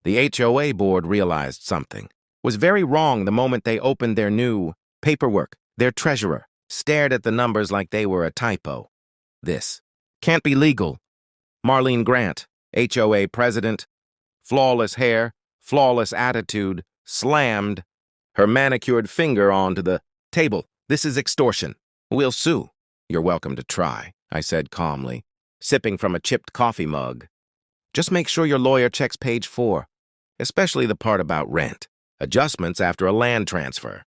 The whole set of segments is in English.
The HOA board realized something was very wrong the moment they opened their new paperwork. Their treasurer stared at the numbers like they were a typo. This can't be legal. Marlene Grant, HOA president, flawless hair, flawless attitude, slammed her manicured finger onto the table. This is extortion. We'll sue. You're welcome to try, I said calmly, sipping from a chipped coffee mug. Just make sure your lawyer checks page 4, especially the part about rent. Adjustments after a land transfer.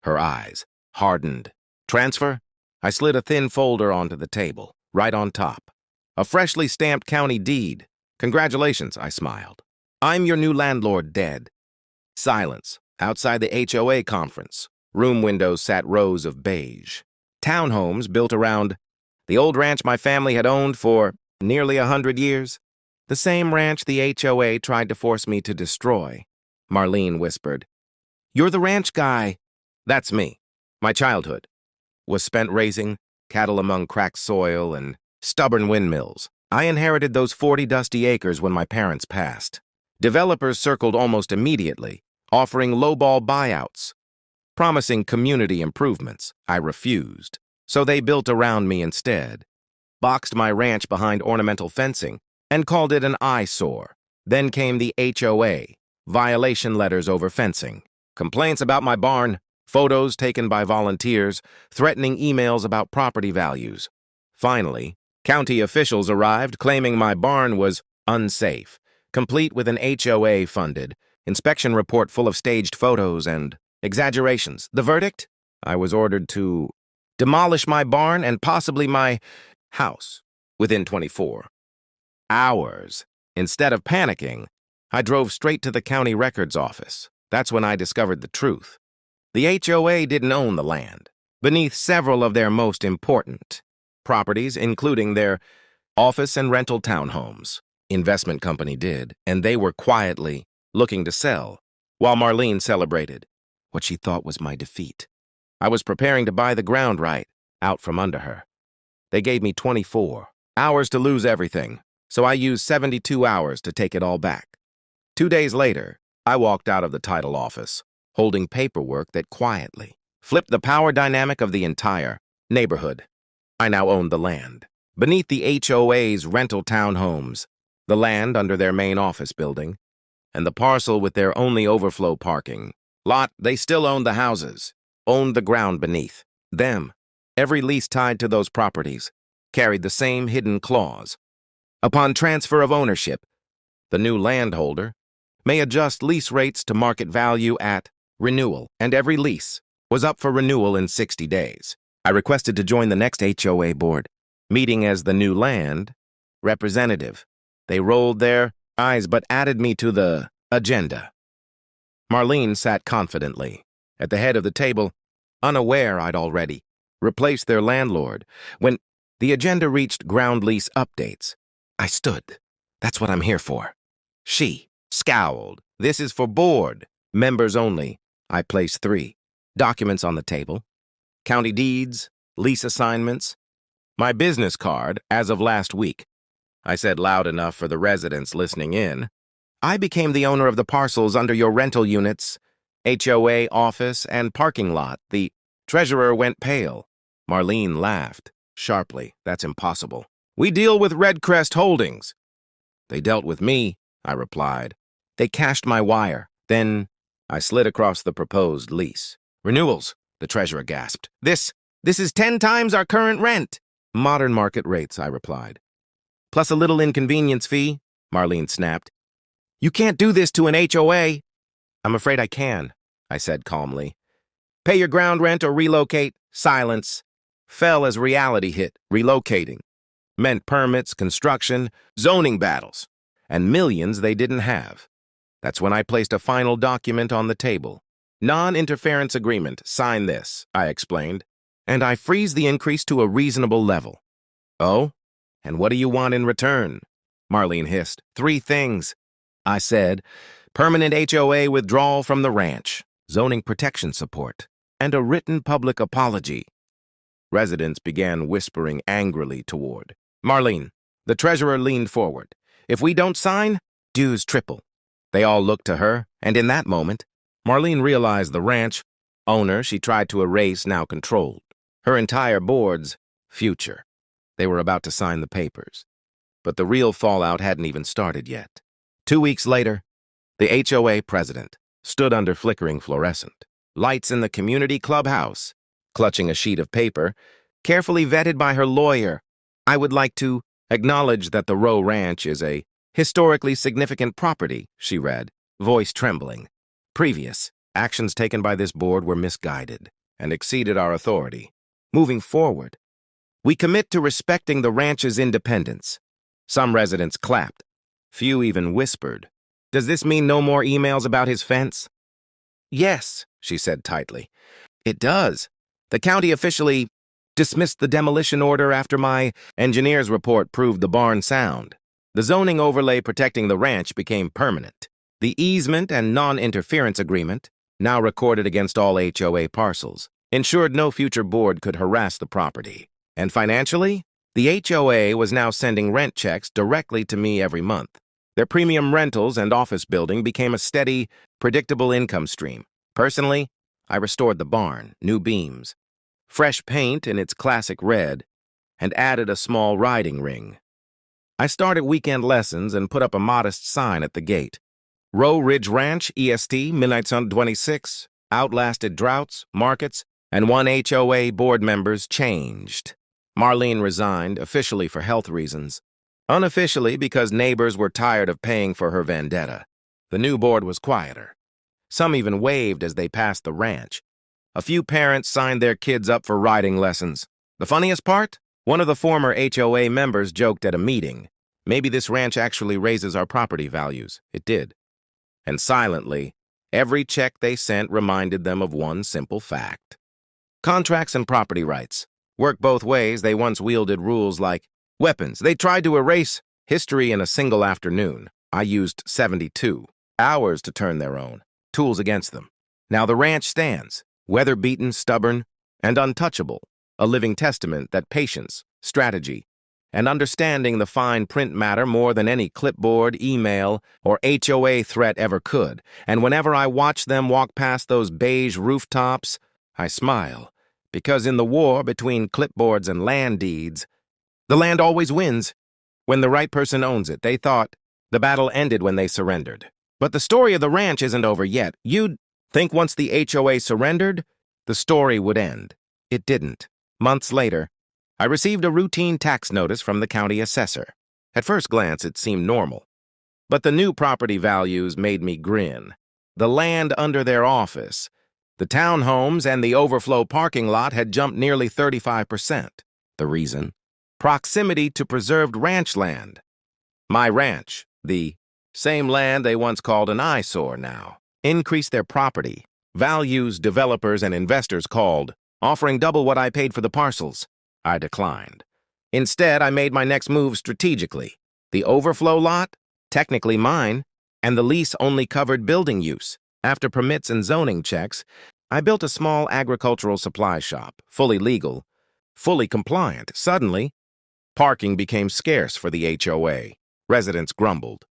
Her eyes hardened. Transfer? I slid a thin folder onto the table, right on top. A freshly stamped county deed. Congratulations, I smiled. I'm your new landlord, dead. Silence. Outside the HOA conference, room windows sat rows of beige. Townhomes built around the old ranch my family had owned for nearly 100 years. The same ranch the HOA tried to force me to destroy. Marlene whispered, "You're the ranch guy." That's me. My childhood was spent raising cattle among cracked soil and stubborn windmills. I inherited those 40 dusty acres when my parents passed. Developers circled almost immediately, offering lowball buyouts, promising community improvements. I refused, so they built around me instead, boxed my ranch behind ornamental fencing, and called it an eyesore. Then came the HOA, violation letters over fencing, complaints about my barn, photos taken by volunteers, threatening emails about property values. Finally, county officials arrived claiming my barn was unsafe, complete with an HOA-funded inspection report full of staged photos and exaggerations. The verdict? I was ordered to demolish my barn and possibly my house within 24 hours. Instead of panicking, I drove straight to the county records office. That's when I discovered the truth. The HOA didn't own the land. Beneath several of their most important properties, including their office and rental townhomes, investment company did, and they were quietly looking to sell, while Marlene celebrated what she thought was my defeat. I was preparing to buy the ground right out from under her. They gave me 24 hours to lose everything, so I used 72 hours to take it all back. 2 days later, I walked out of the title office, holding paperwork that quietly flipped the power dynamic of the entire neighborhood. I now owned the land beneath the HOA's rental townhomes, the land under their main office building, and the parcel with their only overflow parking lot. They still owned the houses, owned the ground beneath them. Every lease tied to those properties carried the same hidden clause. Upon transfer of ownership, the new landholder may adjust lease rates to market value at renewal, and every lease was up for renewal in 60 days. I requested to join the next HOA board, meeting as the new land representative. They rolled their eyes but added me to the agenda. Marlene sat confidently at the head of the table, unaware I'd already replaced their landlord. When the agenda reached ground lease updates, I stood. That's what I'm here for. She scowled. This is for board members only. I placed 3 documents on the table: county deeds, lease assignments, my business card as of last week. I said loud enough for the residents listening in. I became the owner of the parcels under your rental units, HOA office, and parking lot. The treasurer went pale. Marlene laughed sharply. That's impossible. We deal with Redcrest Holdings. They dealt with me, I replied. They cashed my wire. Then I slid across the proposed lease. Renewals, the treasurer gasped. This is 10 times our current rent. Modern market rates, I replied. Plus a little inconvenience fee, Marlene snapped. You can't do this to an HOA. I'm afraid I can, I said calmly. Pay your ground rent or relocate. Silence fell as reality hit. Relocating meant permits, construction, zoning battles, and millions they didn't have. That's when I placed a final document on the table. Non-interference agreement. Sign this, I explained, and I freeze the increase to a reasonable level. Oh? And what do you want in return? Marlene hissed. 3 things, I said. Permanent HOA withdrawal from the ranch, zoning protection support, and a written public apology. Residents began whispering angrily toward Marlene. The treasurer leaned forward. If we don't sign, dues triple. They all looked to her, and in that moment, Marlene realized the ranch owner she tried to erase now controlled her entire board's future. They were about to sign the papers. But the real fallout hadn't even started yet. 2 weeks later, the HOA president stood under flickering fluorescent lights in the community clubhouse, clutching a sheet of paper, carefully vetted by her lawyer. "I would like to acknowledge that the Rowe Ranch is a historically significant property," she read, voice trembling. "Previous actions taken by this board were misguided and exceeded our authority. Moving forward, we commit to respecting the ranch's independence." Some residents clapped. Few even whispered, "Does this mean no more emails about his fence?" "Yes," she said tightly. "It does. The county officially dismissed the demolition order after my engineer's report proved the barn sound. The zoning overlay protecting the ranch became permanent. The easement and non-interference agreement, now recorded against all HOA parcels, ensured no future board could harass the property. And financially, the HOA was now sending rent checks directly to me every month. Their premium rentals and office building became a steady, predictable income stream. Personally, I restored the barn, new beams, fresh paint in its classic red, and added a small riding ring. I started weekend lessons and put up a modest sign at the gate. Rowe Ridge Ranch, EST, 1926, outlasted droughts, markets, and one HOA board member's changed. Marlene resigned, officially for health reasons. Unofficially because neighbors were tired of paying for her vendetta. The new board was quieter. Some even waved as they passed the ranch. A few parents signed their kids up for riding lessons. The funniest part? One of the former HOA members joked at a meeting, "Maybe this ranch actually raises our property values." It did. And silently, every check they sent reminded them of one simple fact. Contracts and property rights work both ways. They once wielded rules like weapons. They tried to erase history in a single afternoon. I used 72 hours to turn their own tools against them. Now the ranch stands, weather-beaten, stubborn, and untouchable, a living testament that patience, strategy, and understanding the fine print matter more than any clipboard, email, or HOA threat ever could. And whenever I watch them walk past those beige rooftops, I smile, because in the war between clipboards and land deeds, the land always wins. When the right person owns it, they thought the battle ended when they surrendered. But the story of the ranch isn't over yet. You'd think once the HOA surrendered, the story would end. It didn't. Months later, I received a routine tax notice from the county assessor. At first glance, it seemed normal. But the new property values made me grin. The land under their office, the townhomes, and the overflow parking lot had jumped nearly 35%. The reason? Proximity to preserved ranch land. My ranch, the same land they once called an eyesore now, increased their property values developers and investors called, offering double what I paid for the parcels. I declined. Instead, I made my next move strategically. The overflow lot, technically mine, and the lease only covered building use. After permits and zoning checks, I built a small agricultural supply shop, fully legal, fully compliant. Suddenly, parking became scarce for the HOA. Residents grumbled.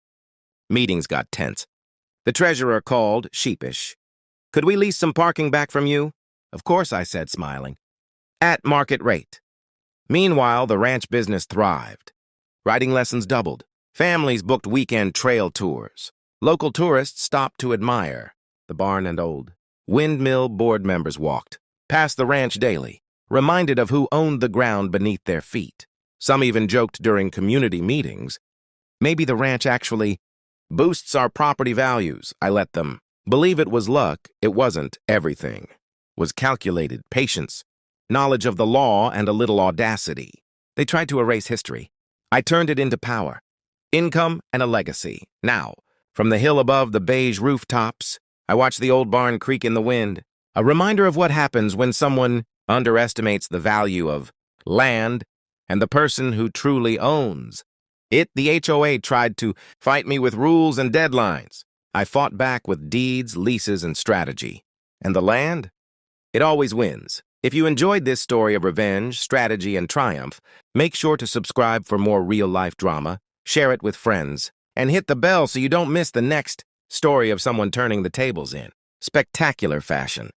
Meetings got tense. The treasurer called, sheepish. "Could we lease some parking back from you?" "Of course," I said, smiling. "At market rate." Meanwhile, the ranch business thrived. Riding lessons doubled. Families booked weekend trail tours. Local tourists stopped to admire the barn, and old windmill board members walked past the ranch daily, reminded of who owned the ground beneath their feet. Some even joked during community meetings, "Maybe the ranch actually boosts our property values." I let them believe it was luck. It wasn't. Everything was calculated, patience, knowledge of the law, and a little audacity. They tried to erase history. I turned it into power, income, and a legacy. Now, from the hill above the beige rooftops, I watched the old barn creak in the wind, a reminder of what happens when someone underestimates the value of land and the person who truly owns it. The HOA tried to fight me with rules and deadlines. I fought back with deeds, leases, and strategy. And the land? It always wins. If you enjoyed this story of revenge, strategy, and triumph, make sure to subscribe for more real-life drama, share it with friends, and hit the bell so you don't miss the next Story of someone turning the tables in. Spectacular fashion.